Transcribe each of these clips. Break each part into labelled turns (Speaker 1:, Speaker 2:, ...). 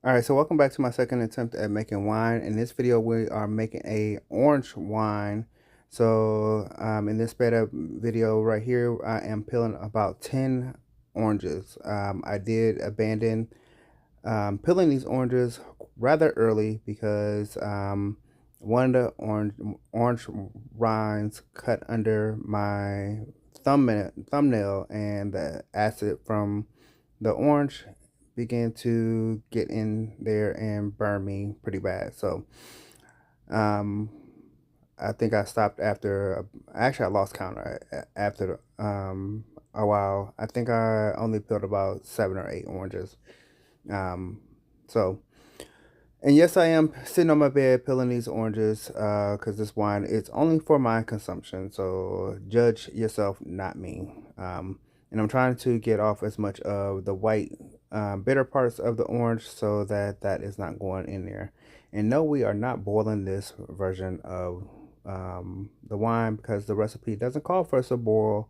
Speaker 1: All right, so welcome back to my second attempt at making wine. In this video, we are making a orange wine. So in this sped up video right here, I am peeling about 10 oranges. I did abandon peeling these oranges rather early because one of the orange rinds cut under my thumbnail, and the acid from the orange began to get in there and burn me pretty bad. So um, I think I stopped after. Actually, I lost count after a while. I think I only peeled about 7 or 8 oranges. Um, so. And yes, I am sitting on my bed peeling these oranges because this wine is only for my consumption. So judge yourself, not me. And I'm trying to get off as much of the white bitter parts of the orange so that that is not going in there. And no, we are not boiling this version of the wine because the recipe doesn't call for us to boil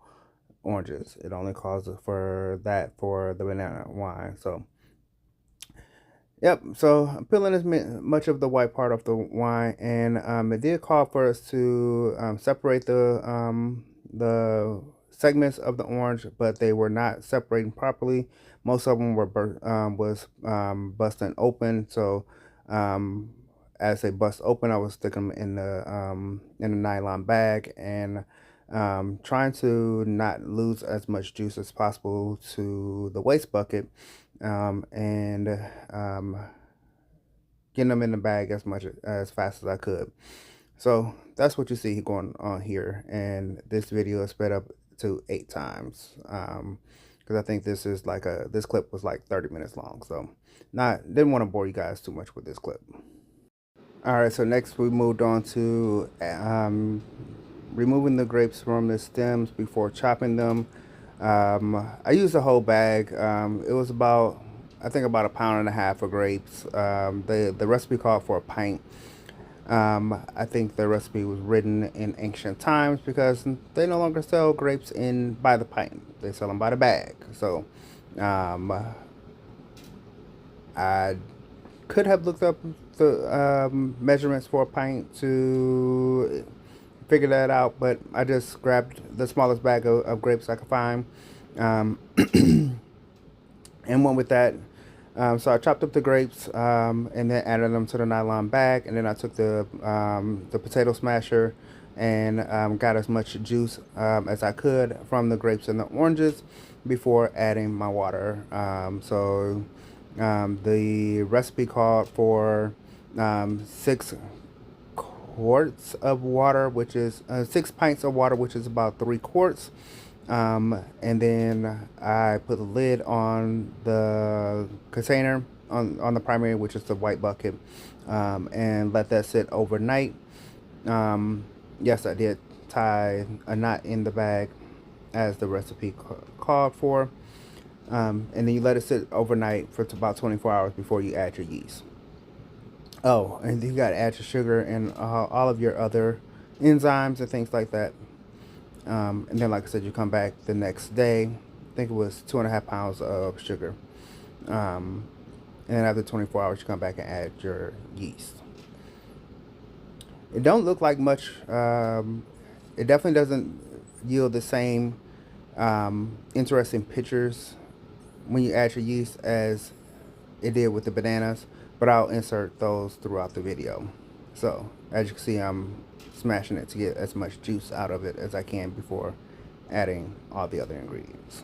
Speaker 1: oranges. It only calls for that for the banana wine. So yep, so I'm peeling as much of the white part of the wine, and it did call for us to separate the segments of the orange, but they were not separating properly. Most of them were busting open, so um, as they bust open, I was sticking them in a nylon bag and trying to not lose as much juice as possible to the waste bucket, and um, getting them in the bag as fast as I could. So that's what you see going on here, and this video is sped up to 8 times because I think this clip was like 30 minutes long. So not didn't want to bore you guys too much with this clip. All right, so next we moved on to removing the grapes from the stems before chopping them. I used a whole bag. It was about, I think, about a pound and a half of grapes. The recipe called for a pint. I think the recipe was written in ancient times because they no longer sell grapes in by the pint. They sell them by the bag. So um, I could have looked up the measurements for a pint to figure that out, but I just grabbed the smallest bag of grapes I could find, um, and went with that. So I chopped up the grapes and then added them to the nylon bag, and then I took the potato smasher and got as much juice as I could from the grapes and the oranges before adding my water. The recipe called for 6 quarts of water, which is 6 pints of water, which is about 3 quarts. And then I put the lid on the container on the primary, which is the white bucket, and let that sit overnight. Um, yes, I did tie a knot in the bag as the recipe called for. And then you let it sit overnight for about 24 hours before you add your yeast. Oh, and you got to add your sugar and all of your other enzymes and things like that. And then, like I said, you come back the next day. I think it was 2.5 pounds of sugar. Um, and then after 24 hours, you come back and add your yeast. It don't look like much. It definitely doesn't yield the same interesting pictures when you add your yeast as it did with the bananas, but I'll insert those throughout the video. So as you can see, I'm smashing it to get as much juice out of it as I can before adding all the other ingredients.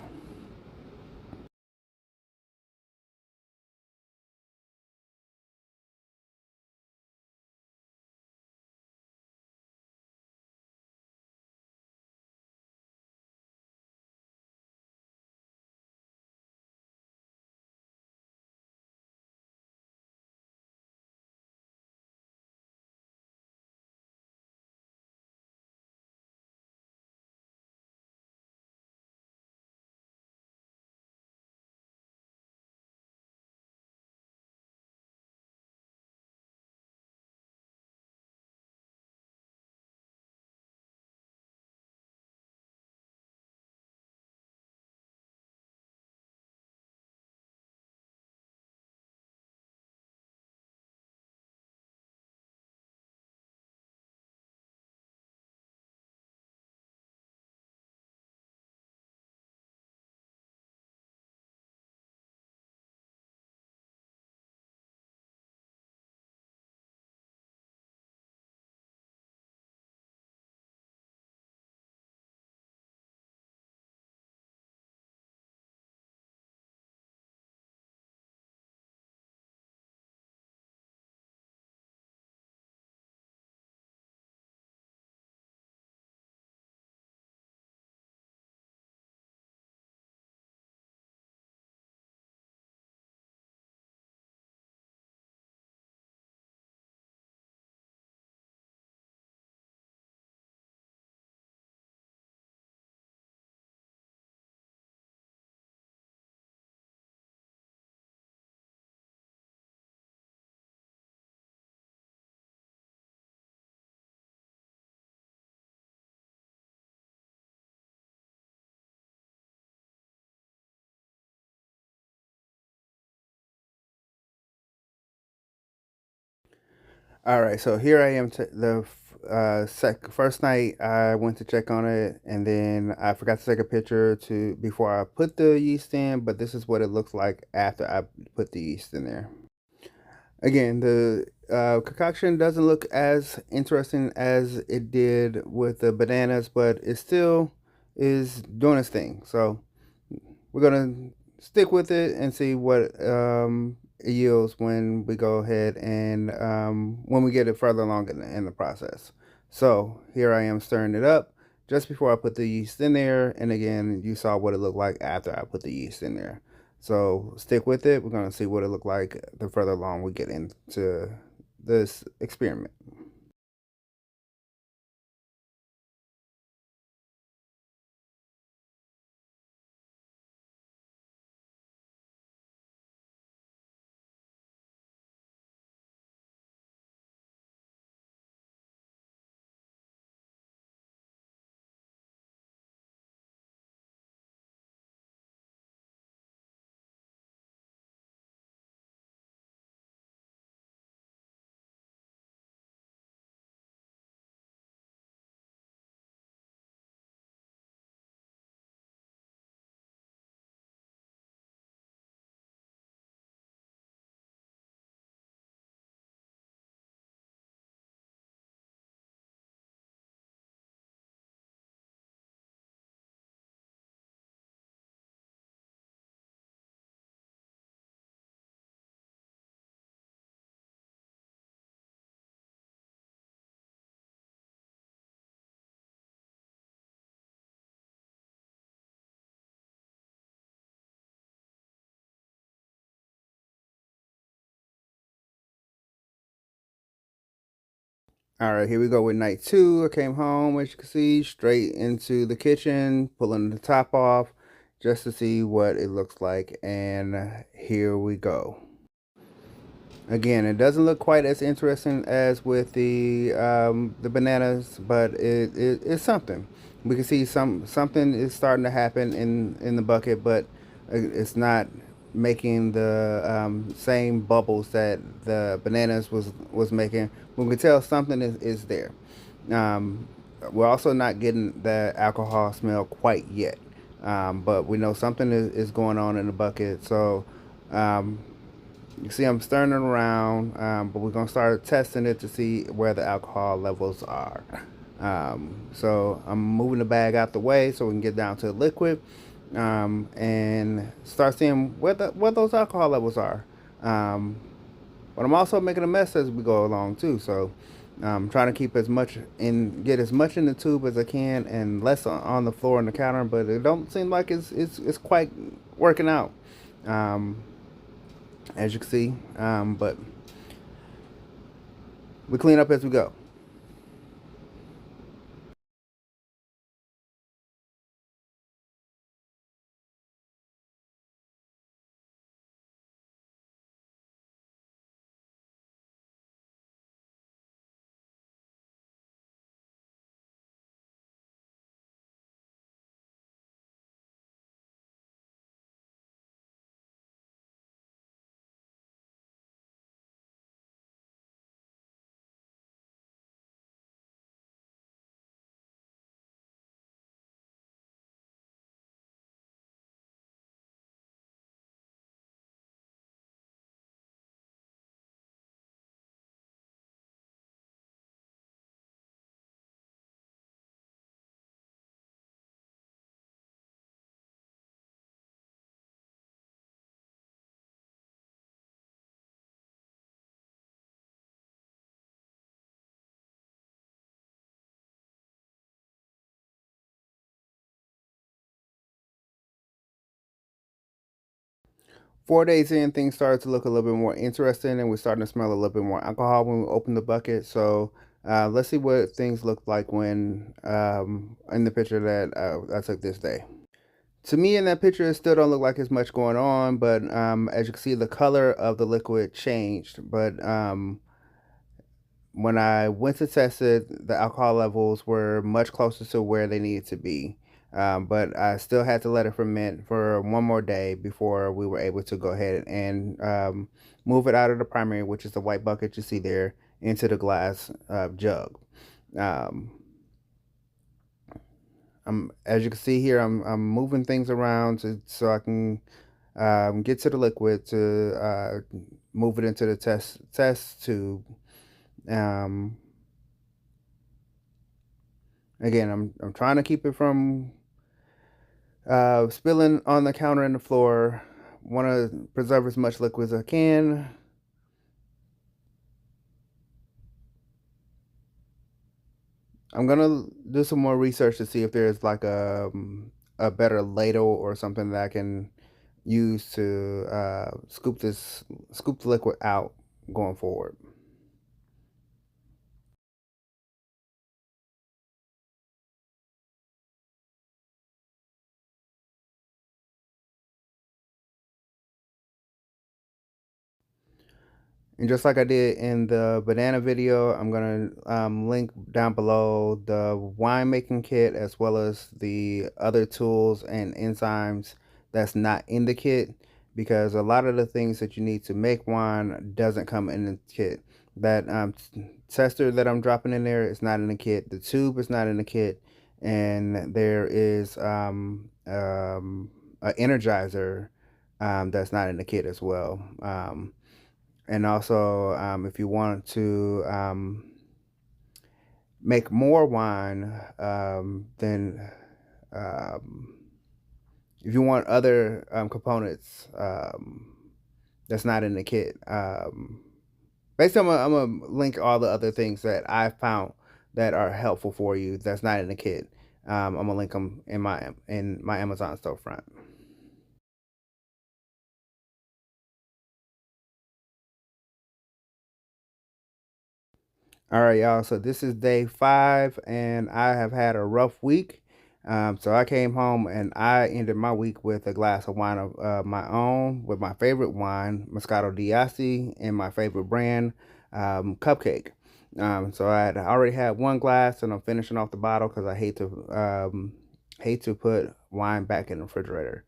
Speaker 1: All right, so here I am. The first night I went to check on it, and then I forgot to take a picture to before I put the yeast in. But this is what it looks like after I put the yeast in there. Again, the concoction doesn't look as interesting as it did with the bananas, but it still is doing its thing. So we're gonna stick with it and see what it yields when we go ahead and when we get it further along in the process. So here I am stirring it up just before I put the yeast in there, and again you saw what it looked like after I put the yeast in there. So stick with it. We're gonna see what it looked like the further along we get into this experiment. All right, here we go with night two. I came home, as you can see, straight into the kitchen, pulling the top off just to see what it looks like. And here we go. Again, it doesn't look quite as interesting as with the bananas, but it's something. We can see something is starting to happen in the bucket, but it's not making the same bubbles that the bananas was making. We can tell something is there. Um, we're also not getting the alcohol smell quite yet, but we know something is going on in the bucket. So. You see I'm stirring it around, but we're going to start testing it to see where the alcohol levels are. So I'm moving the bag out the way so we can get down to the liquid and start seeing where those alcohol levels are. Um, but I'm also making a mess as we go along too. So I'm trying to keep get as much in the tube as I can and less on the floor and the counter. But it don't seem like it's quite working out. Um, as you can see, but we clean up as we go. 4 days in, things started to look a little bit more interesting, and we're starting to smell a little bit more alcohol when we open the bucket. So let's see what things look like when in the picture that I took this day. To me, in that picture, it still don't look like there's much going on, but as you can see, the color of the liquid changed. But when I went to test it, the alcohol levels were much closer to where they needed to be. But I still had to let it ferment for one more day before we were able to go ahead and move it out of the primary, which is the white bucket you see there, into the glass jug. Um, as you can see here, I'm moving things around so I can get to the liquid to move it into the test tube. Um, Again, I'm trying to keep it from spilling on the counter and the floor. Want to preserve as much liquid as I can. I'm gonna do some more research to see if there's like a better ladle or something that I can use to scoop the liquid out going forward. And just like I did in the banana video, I'm gonna link down below the winemaking kit as well as the other tools and enzymes that's not in the kit, because a lot of the things that you need to make wine doesn't come in the kit. That tester that I'm dropping in there is not in the kit. The tube is not in the kit, and there is an energizer that's not in the kit as well. And also, if you want to make more wine, then um, if you want other components that's not in the kit, basically, I'm gonna link all the other things that I found that are helpful for you that's not in the kit. I'm gonna link them in my Amazon storefront. All right, y'all. So this is day 5, and I have had a rough week. So I came home and I ended my week with a glass of wine of my own, with my favorite wine, Moscato d'Asti, and my favorite brand, Cupcake. So I had already had one glass, and I'm finishing off the bottle because I hate to put wine back in the refrigerator.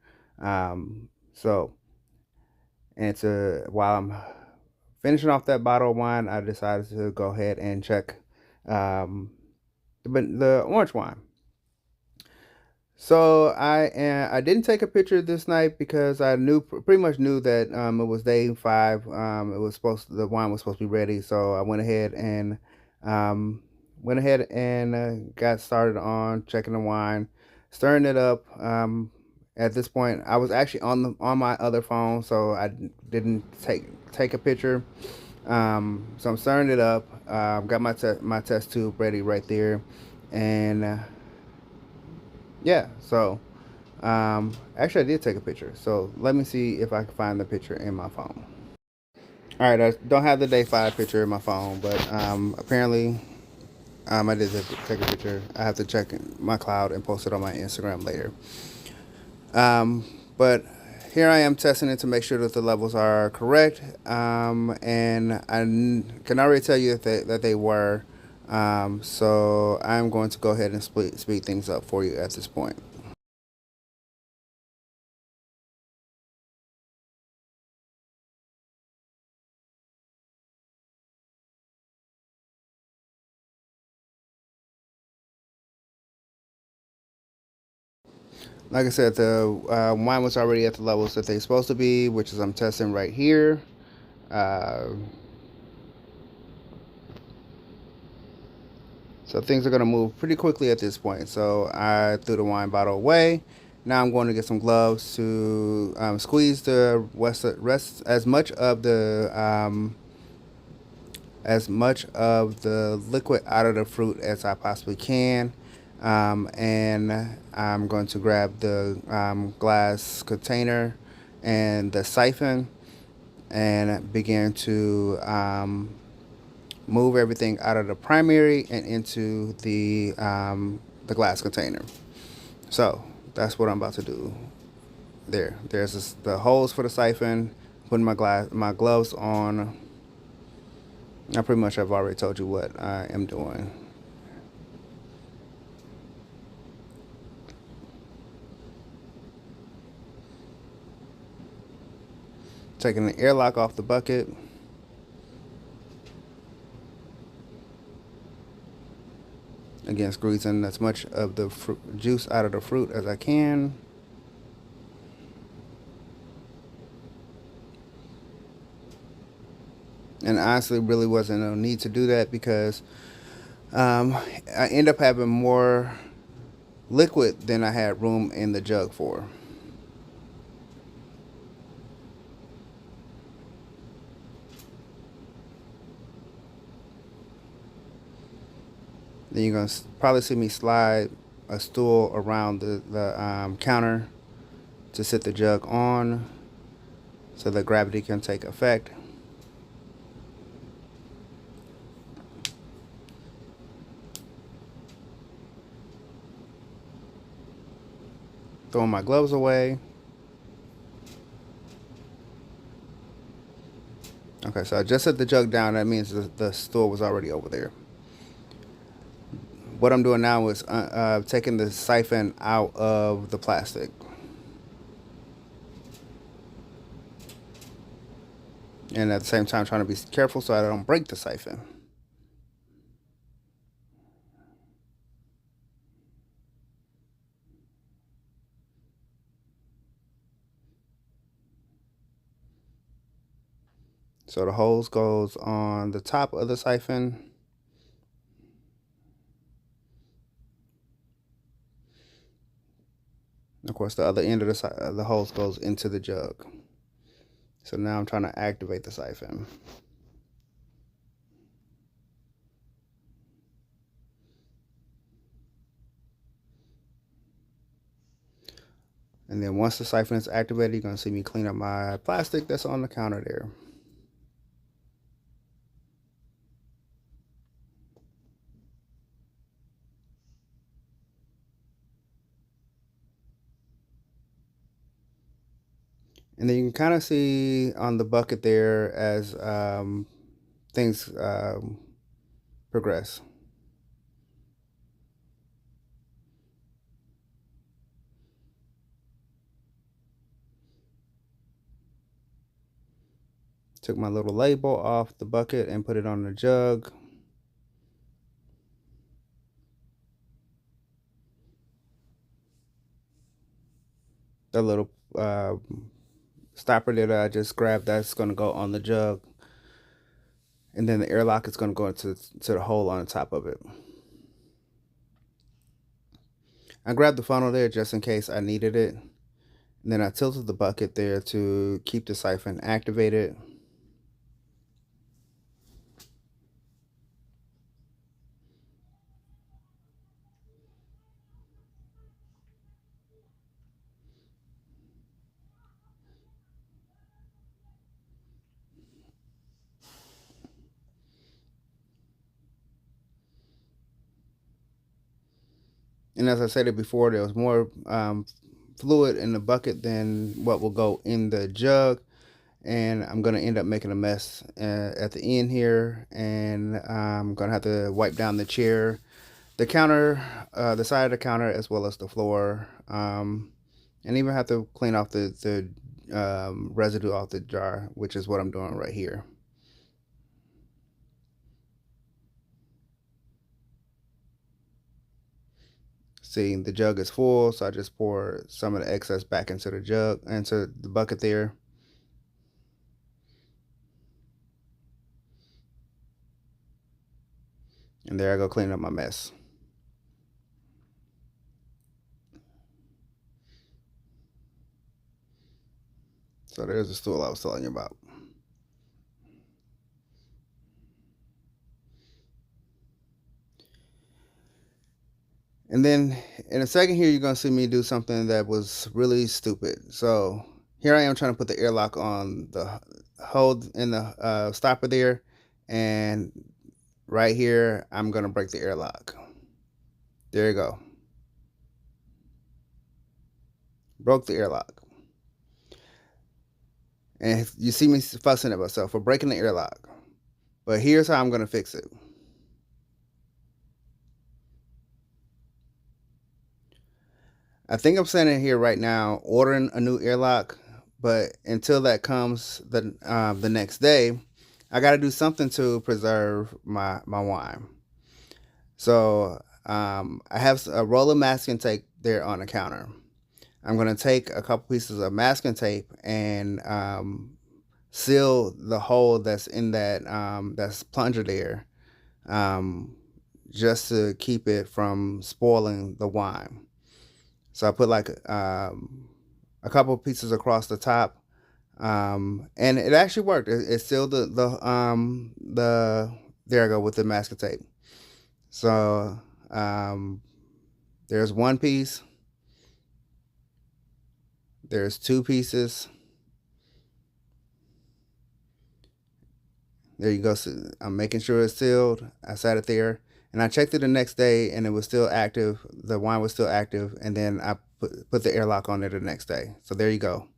Speaker 1: So and to while I'm finishing off that bottle of wine, I decided to go ahead and check um, the orange wine. So I didn't take a picture this night because I pretty much knew that it was day 5. The wine was supposed to be ready. So I um, went ahead and got started on checking the wine, stirring it up. At this point, I was actually on my other phone, so I didn't take a picture. So I'm stirring it up. Got my test tube ready right there, and yeah. So actually, I did take a picture. So let me see if I can find the picture in my phone. All right, I don't have the day 5 picture in my phone, but apparently I did take a picture. I have to check my cloud and post it on my Instagram later. Um, but here I am testing it to make sure that the levels are correct. And can already tell you that they were. So I'm going to go ahead and speed things up for you at this point. Like I said, the wine was already at the levels that they're supposed to be, which is I'm testing right here. Uh, so things are going to move pretty quickly at this point. So I threw the wine bottle away. Now I'm going to get some gloves to squeeze the rest as much of the liquid out of the fruit as I possibly can. And I'm going to grab the glass container and the siphon and begin to move everything out of the primary and into the glass container. So that's what I'm about to do. There's the holes for the siphon. Putting my gloves on. I pretty much have already told you what I am doing. Taking the airlock off the bucket. Again, squeezing as much of the juice out of the fruit as I can. And honestly, really wasn't no need to do that because I end up having more liquid than I had room in the jug for. Then you're going to probably see me slide a stool around the counter to sit the jug on so that gravity can take effect. Throwing my gloves away. Okay, so I just set the jug down. That means the stool was already over there. What I'm doing now is taking the siphon out of the plastic. And at the same time trying to be careful so I don't break the siphon. So the hose goes on the top of the siphon. Of course, the other end of the hose goes into the jug. So now I'm trying to activate the siphon. And then once the siphon is activated, you're going to see me clean up my plastic that's on the counter there. And then you can kind of see on the bucket there as things progress. Took my little label off the bucket and put it on the jug. The little stopper that I just grabbed, that's going to go on the jug. And then the airlock is going to go into the hole on the top of it. I grabbed the funnel there just in case I needed it. And then I tilted the bucket there to keep the siphon activated. And as I said it before, there was more fluid in the bucket than what will go in the jug. And I'm going to end up making a mess at the end here. And I'm going to have to wipe down the chair, the counter, the side of the counter, as well as the floor. And even have to clean off the residue off the jar, which is what I'm doing right here. See, the jug is full, so I just pour some of the excess back into the jug, into the bucket there. And there I go cleaning up my mess. So there's the stool I was telling you about. And then in a second here, you're going to see me do something that was really stupid. So here I am trying to put the airlock on the hole in the stopper there. And right here, I'm going to break the airlock. There you go. Broke the airlock. And you see me fussing at myself for breaking the airlock. But here's how I'm going to fix it. I think I'm sitting here right now ordering a new airlock, but until that comes the next day, I got to do something to preserve my wine. So I have a roll of masking tape there on the counter. I'm going to take a couple pieces of masking tape and seal the hole that's in that that's plunger there, just to keep it from spoiling the wine. So I put like a couple pieces across the top, and it actually worked. It sealed the there I go with the masking tape. So there's one piece, there's two pieces. There you go. So I'm making sure it's sealed. I sat it there, and I checked it the next day, and it was still active. The wine was still active, and then I put the airlock on it the next day. So there you go.